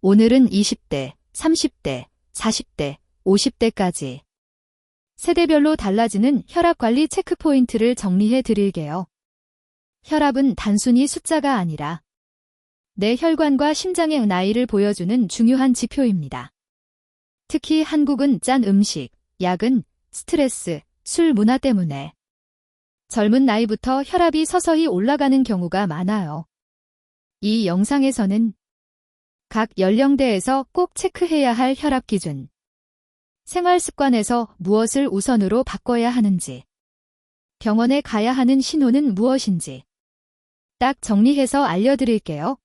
오늘은 20대, 30대, 40대, 50대까지 세대별로 달라지는 혈압관리 체크포인트를 정리해 드릴게요. 혈압은 단순히 숫자가 아니라 내 혈관과 심장의 나이를 보여주는 중요한 지표입니다. 특히 한국은 짠 음식, 야근, 스트레스, 술 문화 때문에 젊은 나이부터 혈압이 서서히 올라가는 경우가 많아요. 이 영상에서는 각 연령대에서 꼭 체크해야 할 혈압 기준, 생활 습관에서 무엇을 우선으로 바꿔야 하는지, 병원에 가야 하는 신호는 무엇인지 딱 정리해서 알려드릴게요.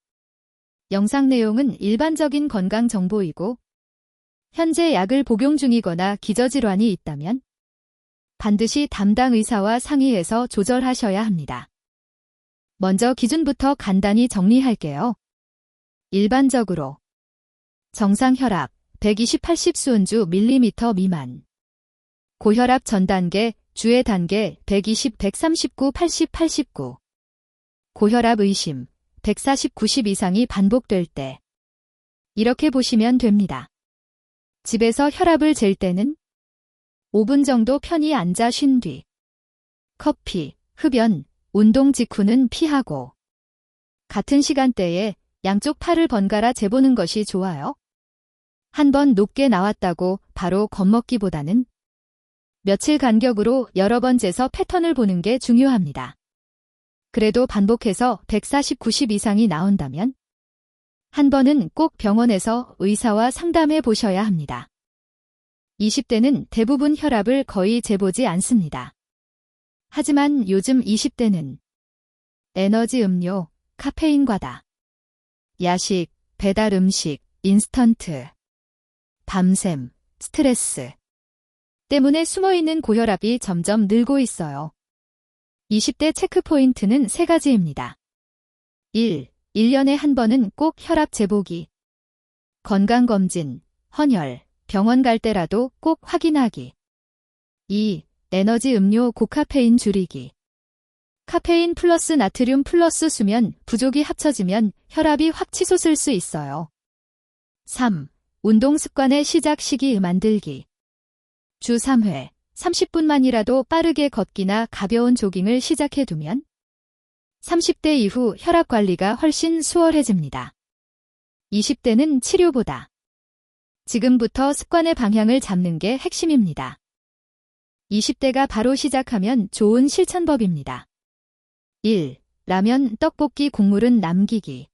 영상 내용은 일반적인 건강 정보이고 현재 약을 복용 중이거나 기저질환이 있다면 반드시 담당 의사와 상의해서 조절하셔야 합니다. 먼저 기준부터 간단히 정리할게요. 일반적으로 정상 혈압 120/80 수은주 밀리미터 미만, 고혈압 전 단계, 주의 단계 120/139/80/89, 고혈압 의심 140/90 이상이 반복될 때 이렇게 보시면 됩니다. 집에서 혈압을 잴 때는 5분 정도 편히 앉아 쉰 뒤 커피, 흡연, 운동 직후는 피하고 같은 시간대에 양쪽 팔을 번갈아 재보는 것이 좋아요. 한 번 높게 나왔다고 바로 겁먹기보다는 며칠 간격으로 여러 번 재서 패턴을 보는 게 중요합니다. 그래도 반복해서 140/90 이상이 나온다면 한 번은 꼭 병원에서 의사와 상담해 보셔야 합니다. 20대는 대부분 혈압을 거의 재보지 않습니다. 하지만 요즘 20대는 에너지 음료, 카페인 과다, 야식, 배달 음식, 인스턴트, 밤샘, 스트레스 때문에 숨어있는 고혈압이 점점 늘고 있어요. 20대 체크포인트는 3가지입니다. 1. 1년에 한 번은 꼭 혈압 재보기. 건강검진, 헌혈, 병원 갈 때라도 꼭 확인하기. 2. 에너지 음료 고카페인 줄이기. 카페인 플러스 나트륨 플러스 수면 부족이 합쳐지면 혈압이 확 치솟을 수 있어요. 3. 운동 습관의 시작 시기 만들기. 주 3회, 30분만이라도 빠르게 걷기나 가벼운 조깅을 시작해두면 30대 이후 혈압 관리가 훨씬 수월해집니다. 20대는 치료보다 지금부터 습관의 방향을 잡는 게 핵심입니다. 20대가 바로 시작하면 좋은 실천법입니다. 1. 라면, 떡볶이 국물은 남기기.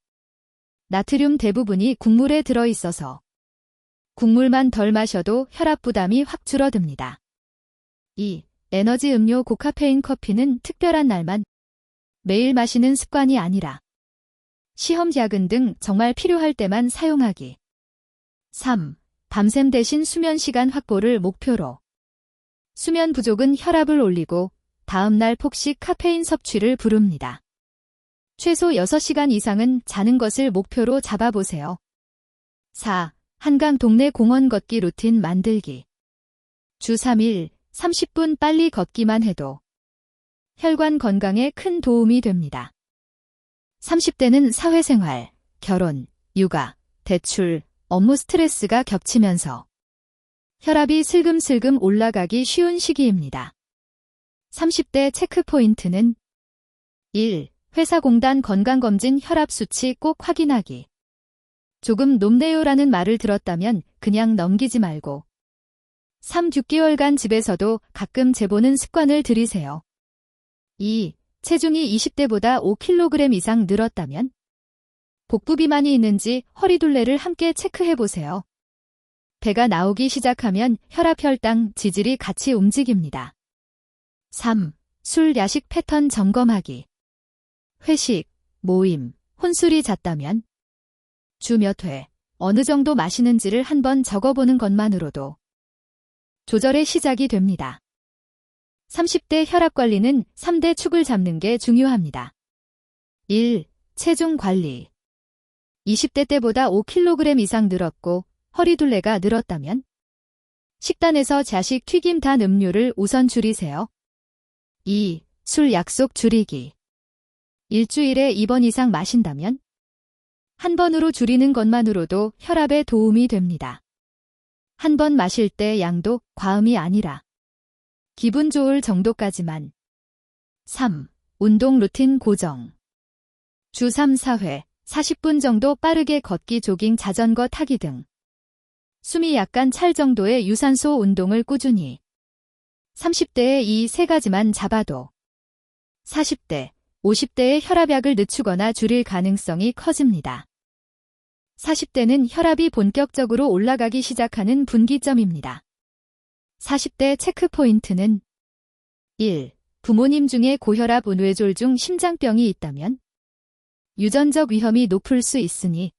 나트륨 대부분이 국물에 들어있어서 국물만 덜 마셔도 혈압 부담이 확 줄어듭니다. 2. 에너지 음료 고카페인 커피는 특별한 날만 매일 마시는 습관이 아니라 시험 야근 등 정말 필요할 때만 사용하기. 3. 밤샘 대신 수면 시간 확보를 목표로. 수면 부족은 혈압을 올리고 다음날 폭식 카페인 섭취를 부릅니다. 최소 6시간 이상은 자는 것을 목표로 잡아보세요. 4. 한강 동네 공원 걷기 루틴 만들기. 주 3일 30분 빨리 걷기만 해도 혈관 건강에 큰 도움이 됩니다. 30대는 사회생활, 결혼, 육아, 대출, 업무 스트레스가 겹치면서 혈압이 슬금슬금 올라가기 쉬운 시기입니다. 30대 체크포인트는 1. 회사공단 건강검진 혈압 수치 꼭 확인하기. 조금 높네요라는 말을 들었다면 그냥 넘기지 말고 3-6개월간 집에서도 가끔 재보는 습관을 들이세요. 2. 체중이 20대보다 5kg 이상 늘었다면 복부 비만이 있는지 허리둘레를 함께 체크해보세요. 배가 나오기 시작하면 혈압, 혈당, 지질이 같이 움직입니다. 3. 술, 야식 패턴 점검하기. 회식, 모임, 혼술이 잦다면 주 몇 회, 어느 정도 마시는지를 한번 적어보는 것만으로도 조절의 시작이 됩니다. 30대 혈압 관리는 3대 축을 잡는 게 중요합니다. 1. 체중 관리. 20대 때보다 5kg 이상 늘었고 허리둘레가 늘었다면 식단에서 자식, 튀김, 단 음료를 우선 줄이세요. 2. 술 약속 줄이기. 일주일에 2번 이상 마신다면 한 번으로 줄이는 것만으로도 혈압에 도움이 됩니다. 한 번 마실 때 양도 과음이 아니라 기분 좋을 정도까지만. 3. 운동 루틴 고정. 주 3, 4회, 40분 정도 빠르게 걷기, 조깅, 자전거 타기 등 숨이 약간 찰 정도의 유산소 운동을 꾸준히. 30대에 이 세 가지만 잡아도 40대, 50대의 혈압약을 늦추거나 줄일 가능성이 커집니다. 40대는 혈압이 본격적으로 올라가기 시작하는 분기점입니다. 40대 체크 포인트는 1. 부모님 중에 고혈압, 뇌졸 중 심장병이 있다면 유전적 위험이 높을 수 있으니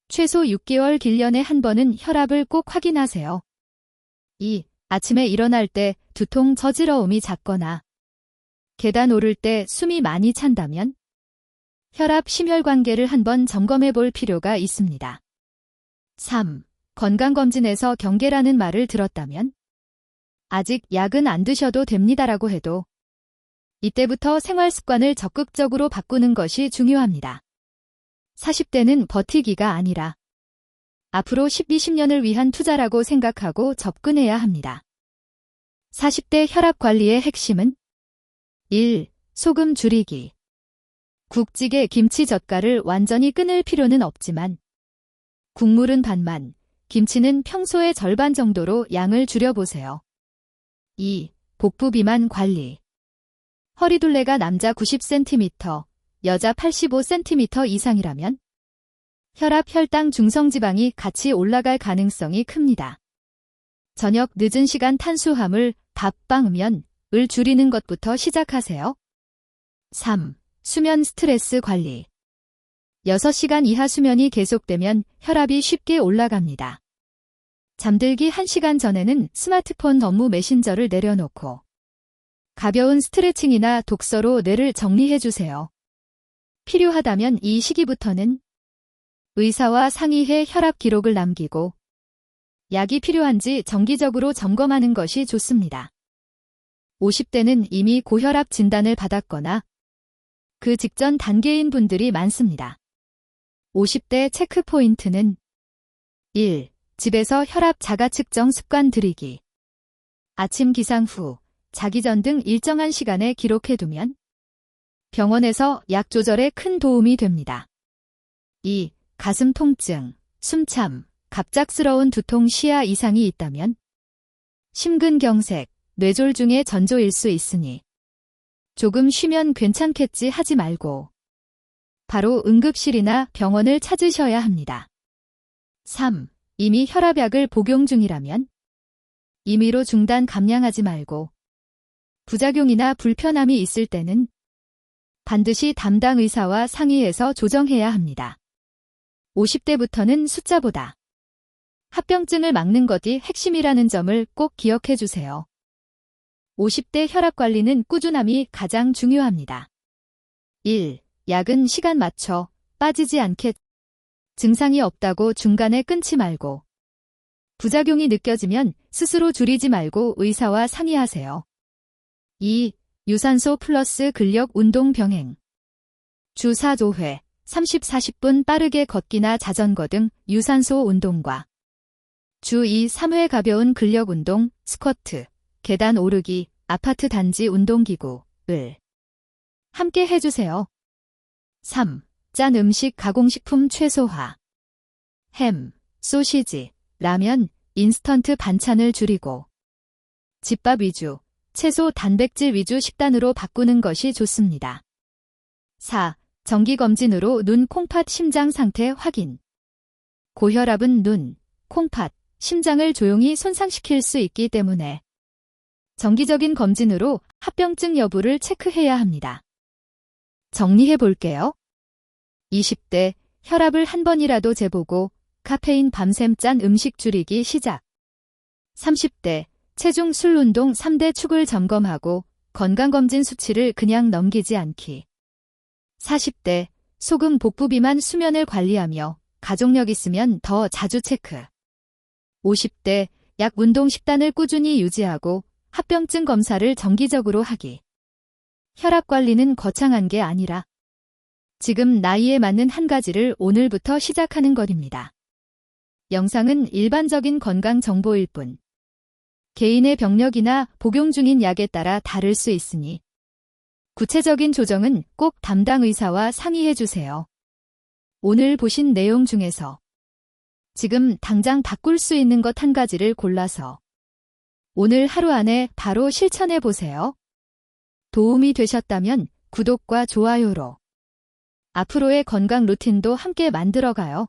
최소 6개월 길 년에 한 번은 혈압을 꼭 확인하세요. 2. 아침에 일어날 때 두통, 저지러움이 잦거나 계단 오를 때 숨이 많이 찬다면 혈압 심혈관계를 한번 점검해 볼 필요가 있습니다. 3. 건강검진에서 경계라는 말을 들었다면 아직 약은 안 드셔도 됩니다라고 해도 이때부터 생활습관을 적극적으로 바꾸는 것이 중요합니다. 40대는 버티기가 아니라 앞으로 10, 20년을 위한 투자라고 생각하고 접근해야 합니다. 40대 혈압 관리의 핵심은 1. 소금 줄이기. 국찌개, 김치, 젓갈을 완전히 끊을 필요는 없지만 국물은 반만, 김치는 평소의 절반 정도로 양을 줄여보세요. 2. 복부 비만 관리. 허리둘레가 남자 90cm, 여자 85cm 이상이라면 혈압, 혈당, 중성지방이 같이 올라갈 가능성이 큽니다. 저녁 늦은 시간 탄수화물, 밥, 빵, 면을 줄이는 것부터 시작하세요. 3. 수면 스트레스 관리. 6시간 이하 수면이 계속되면 혈압이 쉽게 올라갑니다. 잠들기 1시간 전에는 스마트폰 업무 메신저를 내려놓고 가벼운 스트레칭이나 독서로 뇌를 정리해주세요. 필요하다면 이 시기부터는 의사와 상의해 혈압 기록을 남기고 약이 필요한지 정기적으로 점검하는 것이 좋습니다. 50대는 이미 고혈압 진단을 받았거나 그 직전 단계인 분들이 많습니다. 50대 체크 포인트는 1. 집에서 혈압 자가 측정 습관 들이기. 아침 기상 후, 자기 전 등 일정한 시간에 기록해두면 병원에서 약 조절에 큰 도움이 됩니다. 2. 가슴 통증, 숨참, 갑작스러운 두통, 시야 이상이 있다면 심근경색, 뇌졸 중의 전조일 수 있으니 조금 쉬면 괜찮겠지 하지 말고 바로 응급실이나 병원을 찾으셔야 합니다. 3. 이미 혈압약을 복용 중이라면 임의로 중단 감량하지 말고 부작용이나 불편함이 있을 때는 반드시 담당 의사와 상의해서 조정해야 합니다. 50대부터는 숫자보다 합병증을 막는 것이 핵심이라는 점을 꼭 기억해 주세요. 50대 혈압 관리는 꾸준함이 가장 중요합니다. 1. 약은 시간 맞춰 빠지지 않게. 증상이 없다고 중간에 끊지 말고 부작용이 느껴지면 스스로 줄이지 말고 의사와 상의하세요. 2. 유산소 플러스 근력 운동 병행. 주 4조회 30, 40분 빠르게 걷기나 자전거 등 유산소 운동과 주 2, 3회 가벼운 근력 운동, 스쿼트, 계단 오르기, 아파트 단지 운동기구를 함께 해주세요. 3. 짠 음식, 가공식품 최소화. 햄, 소시지, 라면, 인스턴트 반찬을 줄이고 집밥 위주, 채소 단백질 위주 식단으로 바꾸는 것이 좋습니다. 4. 정기검진으로 눈, 콩팥, 심장 상태 확인. 고혈압은 눈, 콩팥, 심장을 조용히 손상시킬 수 있기 때문에 정기적인 검진으로 합병증 여부를 체크해야 합니다. 정리해 볼게요. 20대 혈압을 한 번이라도 재보고 카페인 밤샘 짠 음식 줄이기 시작. 30대 체중 술 운동 3대 축을 점검하고 건강검진 수치를 그냥 넘기지 않기. 40대 소금 복부 비만 수면을 관리하며 가족력 있으면 더 자주 체크. 50대 약 운동 식단을 꾸준히 유지하고 합병증 검사를 정기적으로 하기. 혈압 관리는 거창한 게 아니라 지금 나이에 맞는 한 가지를 오늘부터 시작하는 것입니다. 영상은 일반적인 건강 정보일 뿐, 개인의 병력이나 복용 중인 약에 따라 다를 수 있으니 구체적인 조정은 꼭 담당 의사와 상의해 주세요. 오늘 보신 내용 중에서 지금 당장 바꿀 수 있는 것 한 가지를 골라서 오늘 하루 안에 바로 실천해 보세요. 도움이 되셨다면 구독과 좋아요로 앞으로의 건강 루틴도 함께 만들어가요.